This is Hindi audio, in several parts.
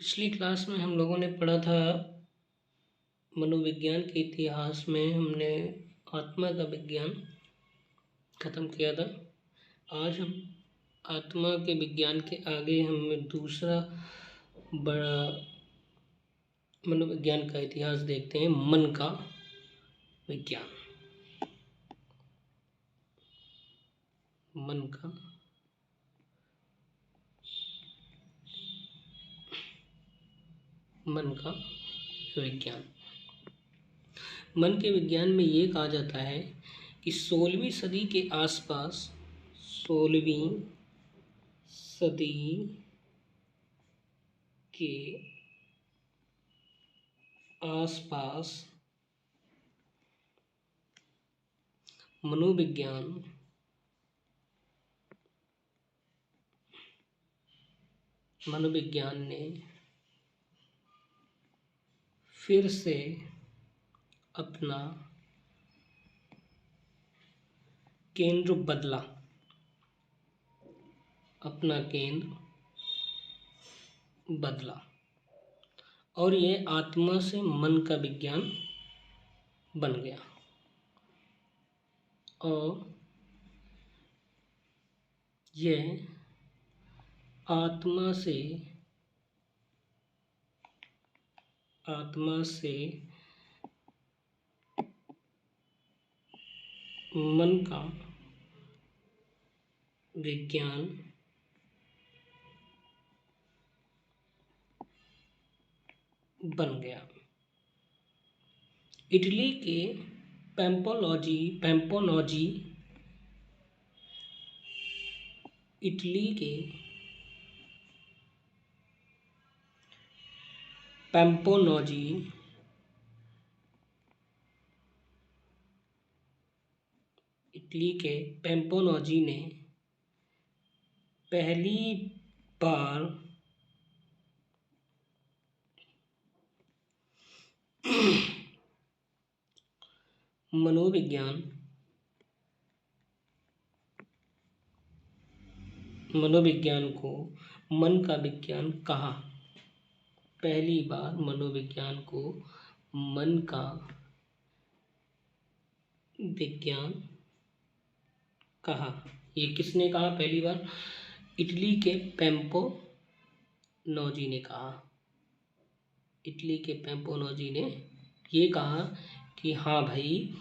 पिछली क्लास में हम लोगों ने पढ़ा था मनोविज्ञान के इतिहास में हमने आत्मा का विज्ञान खत्म किया था। आज हम आत्मा के विज्ञान के आगे हम दूसरा बड़ा मनोविज्ञान का इतिहास देखते हैं, मन का विज्ञान। मन का विज्ञान। मन के विज्ञान में ये कहा जाता है कि 16वीं सदी के आसपास 16वीं सदी के आसपास मनोविज्ञान ने फिर से अपना केंद्र बदला और ये आत्मा से मन का विज्ञान बन गया। और यह आत्मा से मन का विज्ञान बन गया। इटली के पैम्पोनॉजी ने पहली बार मनोविज्ञान को मन का विज्ञान कहा। पहली बार मनोविज्ञान को मन का विज्ञान कहा। ये किसने कहा पहली बार? इटली के पैम्पोनॉजी ने कहा। इटली के पैम्पोनॉजी ने ये कहा कि हाँ भाई,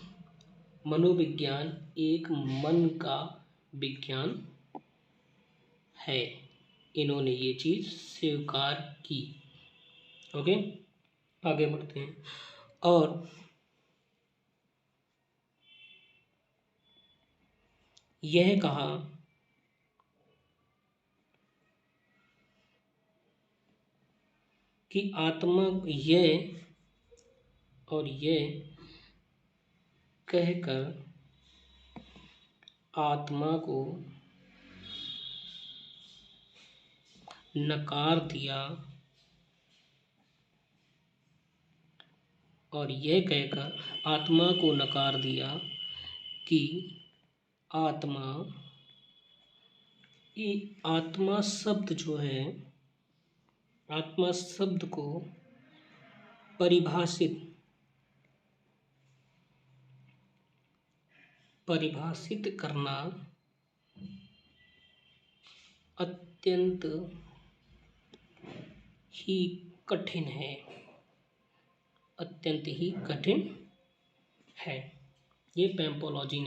मनोविज्ञान एक मन का विज्ञान है। इन्होंने ये चीज़ स्वीकार की। ओके, आगे बढ़ते हैं। और यह कहा कि आत्मा ये कहकर आत्मा को नकार दिया और यह कहकर आत्मा को नकार दिया कि आत्मा शब्द जो है, आत्मा शब्द को परिभाषित करना अत्यंत ही कठिन है। ये पैम्पोनॉजी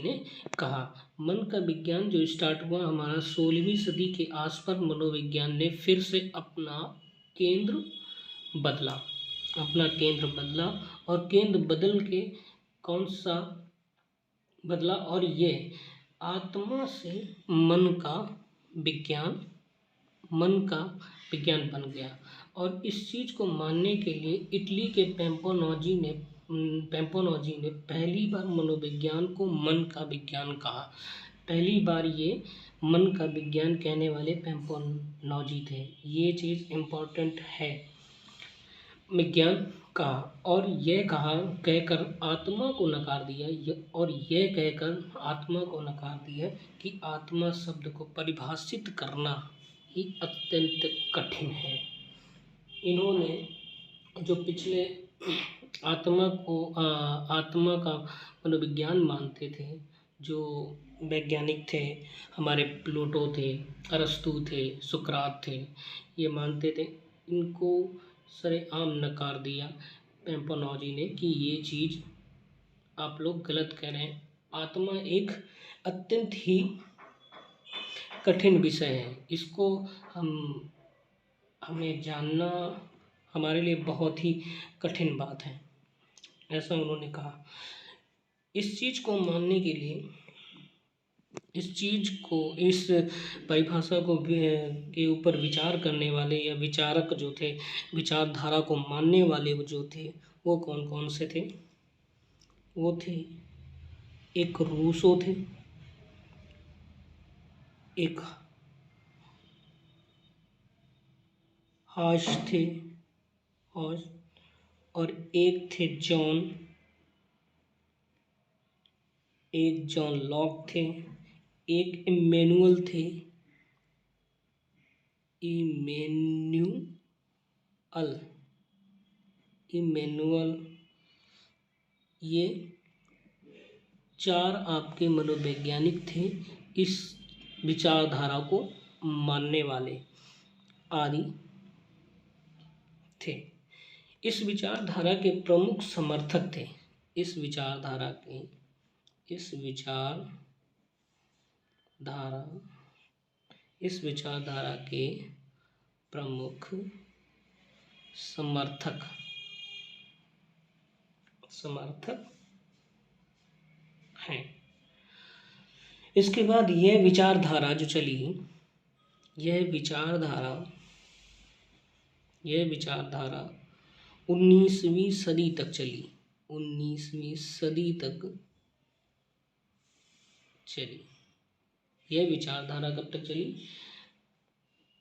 ने कहा। मन का विज्ञान जो स्टार्ट हुआ हमारा 16वीं सदी के आसपास, मनोविज्ञान ने फिर से अपना केंद्र बदला और केंद्र बदल के कौन सा बदला? और ये आत्मा से मन का विज्ञान बन गया। और इस चीज़ को मानने के लिए इटली के पैम्पोनॉजी ने पहली बार मनोविज्ञान को मन का विज्ञान कहा। पहली बार ये मन का विज्ञान कहने वाले पैम्पोनॉजी थे। ये चीज़ इम्पोर्टेंट है। विज्ञान कहा और यह कहकर आत्मा को नकार दिया कि आत्मा शब्द को परिभाषित करना ही अत्यंत कठिन है। इन्होंने जो पिछले आत्मा का मनोविज्ञान मानते थे, जो वैज्ञानिक थे, हमारे प्लूटो थे, अरस्तु थे, सुकरात थे, ये मानते थे, इनको सरेआम नकार दिया पैम्पोनॉजी ने कि ये चीज़ आप लोग गलत कह रहे हैं। आत्मा एक अत्यंत ही कठिन विषय है, इसको हमें जानना हमारे लिए बहुत ही कठिन बात है, ऐसा उन्होंने कहा। इस चीज़ को मानने के लिए, इस परिभाषा को के ऊपर विचार करने वाले या विचारक जो थे, विचारधारा को मानने वाले जो थे, वो कौन कौन से थे? वो थे, एक रूसो थे, एक हाश थे, और एक थे जॉन लॉक थे, एक इमैनुअल थे, इमैनुअल। ये 4 आपके मनोवैज्ञानिक थे, इस विचारधारा को मानने वाले आदि थे। इस विचारधारा के प्रमुख समर्थक थे। इस विचारधारा के प्रमुख समर्थक हैं। इसके बाद यह विचारधारा जो चली, यह विचारधारा 19वीं सदी तक चली। 19वीं सदी तक चली। यह विचारधारा कब तक चली?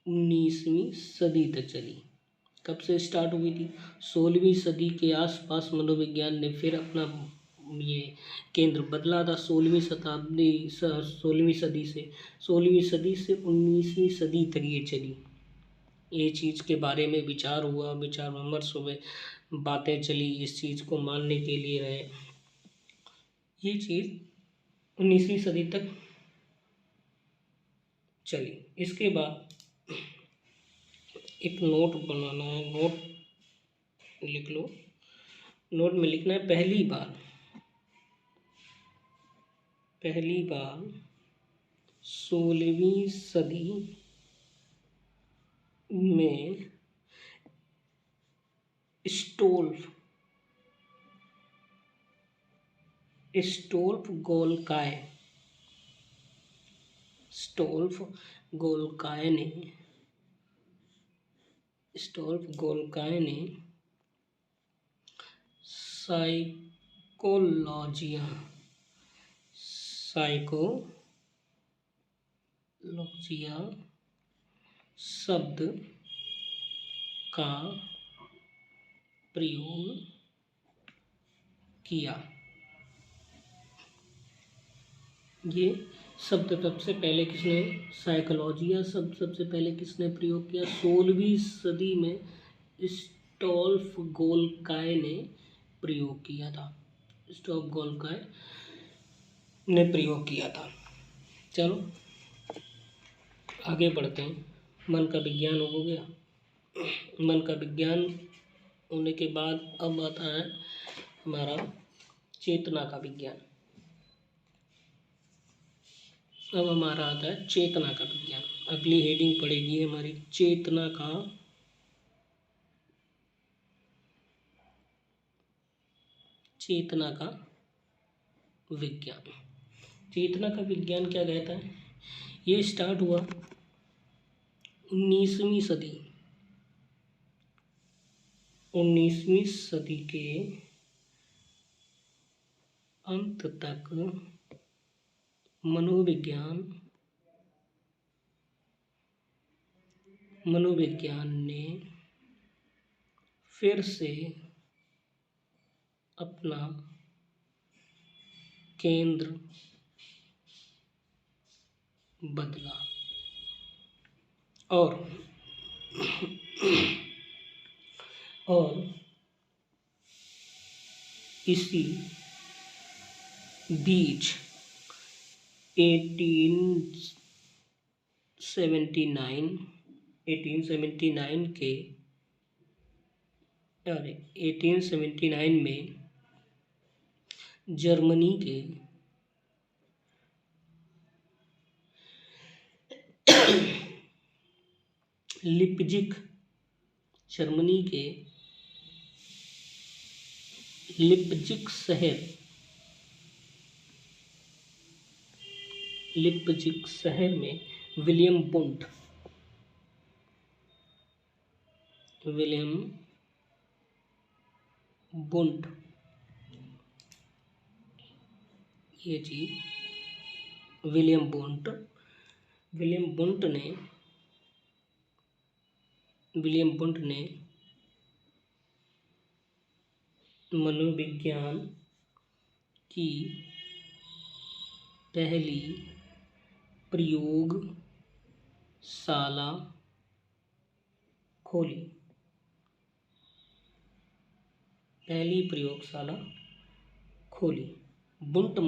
19वीं सदी तक चली। कब से स्टार्ट हुई थी? 16वीं सदी के आसपास मनोविज्ञान ने फिर अपना ये केंद्र बदला था। 16वीं सदी से 19वीं सदी तक ये चली। ये चीज़ के बारे में विचार हुआ, विचार विमर्श हुए, बातें चली, इस चीज़ को मानने के लिए रहे। ये चीज़ 19वीं सदी तक चली। इसके बाद एक नोट बनाना है, नोट लिख लो। नोट में लिखना है, पहली बार 16वीं सदी में स्टोल्फ गोल्काय ने साइकोलॉजिया शब्द का प्रयोग किया। ये शब्द सबसे पहले किसने, साइकोलॉजिया शब्द सबसे पहले किसने प्रयोग किया? 16वीं सदी में स्टोल्फ गोल्काय ने प्रयोग किया था। चलो आगे बढ़ते हैं। मन का विज्ञान हो गया। मन का विज्ञान होने के बाद अब आता है हमारा चेतना का विज्ञान। अब हमारा आता है चेतना का विज्ञान। अगली हेडिंग पड़ेगी हमारी चेतना का विज्ञान। चेतना का विज्ञान क्या कहता है? ये स्टार्ट हुआ 19वीं सदी के अंत तक मनोविज्ञान ने फिर से अपना केंद्र बदला। और और इसी बीच 1879 में जर्मनी के लिप्जिग जर्मनी के लिप्जिग शहर में विलियम बुंट ये चीज विलियम बुंट ने मनोविज्ञान की पहली प्रयोगशाला खोली। बुंट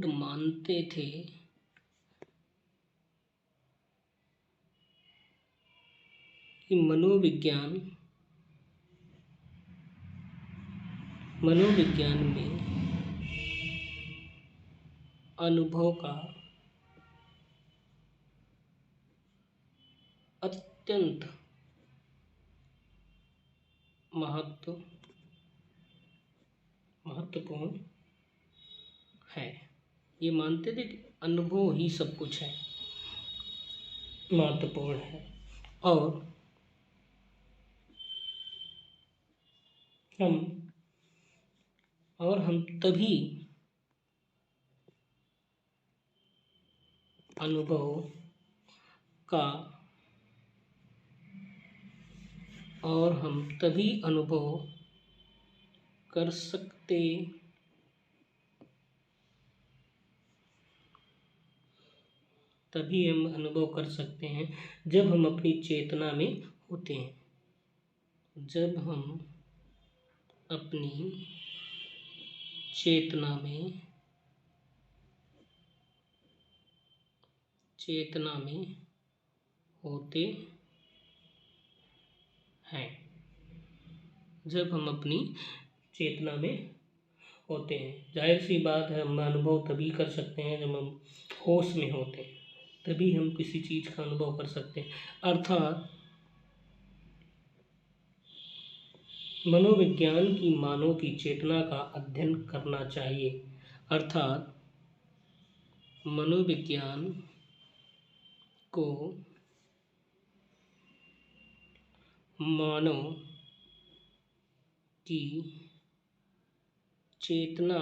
मानते थे कि मनोविज्ञान में अनुभव का अत्यंत महत्वपूर्ण है। ये मानते थे कि अनुभव ही सब कुछ है, महत्वपूर्ण है। और हम तभी अनुभव कर सकते हैं जब हम अपनी चेतना में होते हैं। जब हम अपनी चेतना में होते हैं। जाहिर सी बात है, हम अनुभव तभी कर सकते हैं जब हम होश में होते हैं, तभी हम किसी चीज का अनुभव कर सकते हैं। अर्थात मनोविज्ञान की मानव की चेतना का अध्ययन करना चाहिए। अर्थात मनोविज्ञान को मानव की चेतना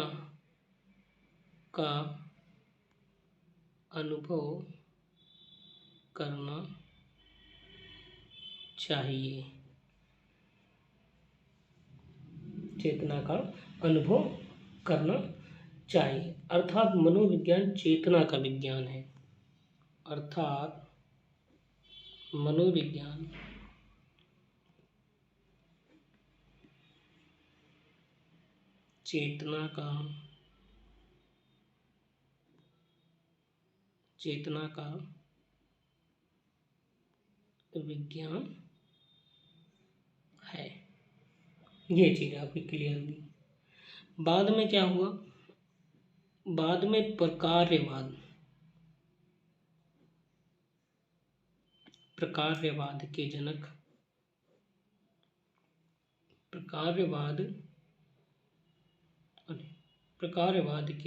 का अनुभव करना चाहिए। अर्थात मनोविज्ञान चेतना का विज्ञान है। चेतना का विज्ञान है। ये चीज आपकी क्लियर हुई। बाद में क्या हुआ? बाद में प्रकार्यवाद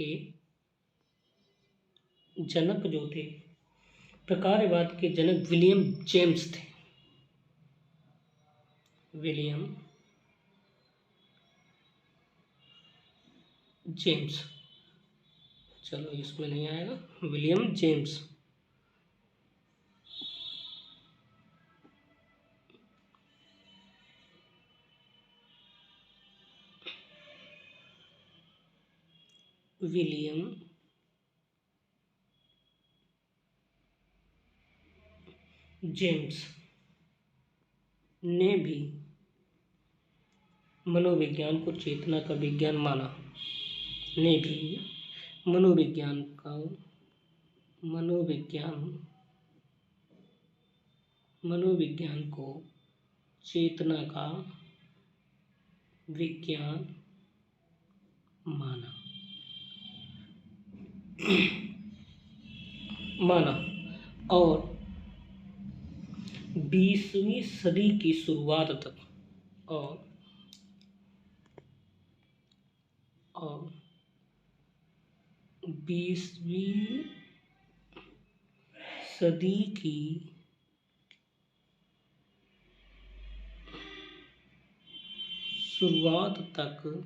के जनक जो थे, प्रकार्यवाद के जनक विलियम जेम्स थे। चलो इसमें नहीं आएगा, विलियम जेम्स। जेम्स ने भी मनोविज्ञान को चेतना का विज्ञान माना। ने भी मनोविज्ञान को चेतना का विज्ञान माना और 20वीं सदी की शुरुआत तक और 20वीं सदी की शुरुआत तक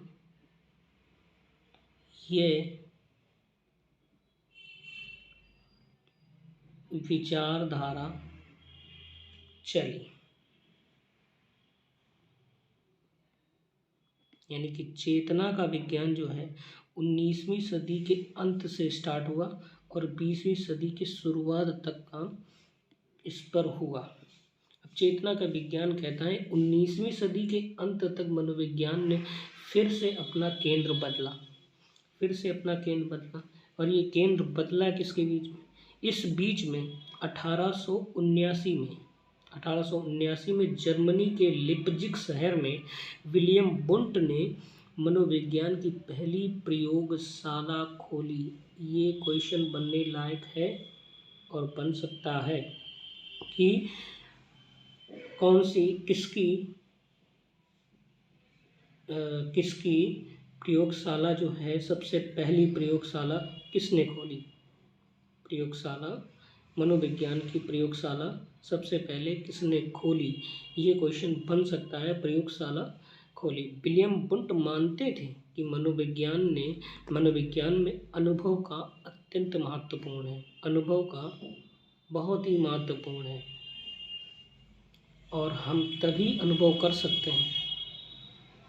ये विचारधारा चली। यानी कि चेतना का विज्ञान जो है 19वीं सदी के अंत से स्टार्ट हुआ और 20वीं सदी की शुरुआत तक काम इस पर हुआ। अब चेतना का विज्ञान कहता है 19वीं सदी के अंत तक मनोविज्ञान ने फिर से अपना केंद्र बदला और ये केंद्र बदला किसके बीच में? इस बीच में 1879 में जर्मनी के लिप्जिग शहर में विलियम बुंट ने मनोविज्ञान की पहली प्रयोगशाला खोली। ये क्वेश्चन बनने लायक है और बन सकता है कि किसकी प्रयोगशाला जो है, सबसे पहली प्रयोगशाला किसने खोली? मनोविज्ञान की प्रयोगशाला सबसे पहले किसने खोली? ये क्वेश्चन बन सकता है। प्रयोगशाला खोली। विलियम बुंट मानते थे कि मनोविज्ञान में अनुभव का अत्यंत महत्वपूर्ण है, बहुत ही महत्वपूर्ण है और हम तभी अनुभव कर सकते हैं।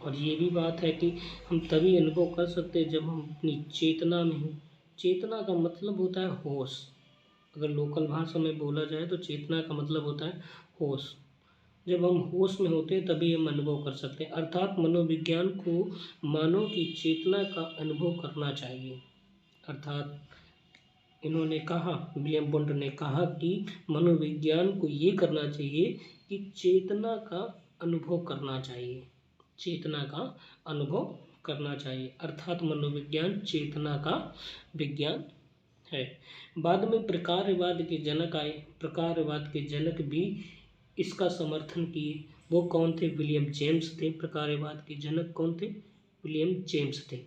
और ये भी बात है कि हम तभी अनुभव कर सकते हैं जब हम अपनी चेतना में हों। चेतना का मतलब होता है होश। अगर लोकल भाषा में बोला जाए तो चेतना का मतलब होता है होश। जब हम होश में होते हैं तभी हम अनुभव कर सकते हैं। अर्थात मनोविज्ञान को मानव की चेतना का अनुभव करना चाहिए। अर्थात इन्होंने कहा, विलियम बुंट ने कहा कि मनोविज्ञान को ये करना चाहिए कि चेतना का अनुभव करना चाहिए। अर्थात मनोविज्ञान चेतना का विज्ञान है। बाद में प्रकारवाद के जनक आए। प्रकारवाद के जनक भी इसका समर्थन किए। वो कौन थे? विलियम जेम्स थे। प्रकारवाद के जनक कौन थे? विलियम जेम्स थे।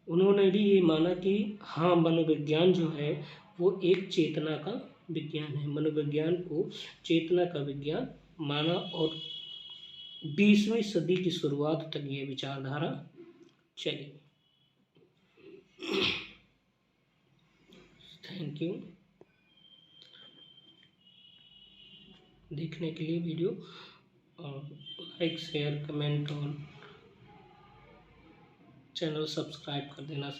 उन्होंने भी ये माना कि हाँ, मनोविज्ञान जो है वो एक चेतना का विज्ञान है। मनोविज्ञान को चेतना का विज्ञान माना और 20वीं सदी की शुरुआत तक ये विचारधारा चली। थैंक यू देखने के लिए वीडियो, और लाइक, शेयर, कमेंट और चैनल सब्सक्राइब कर देना।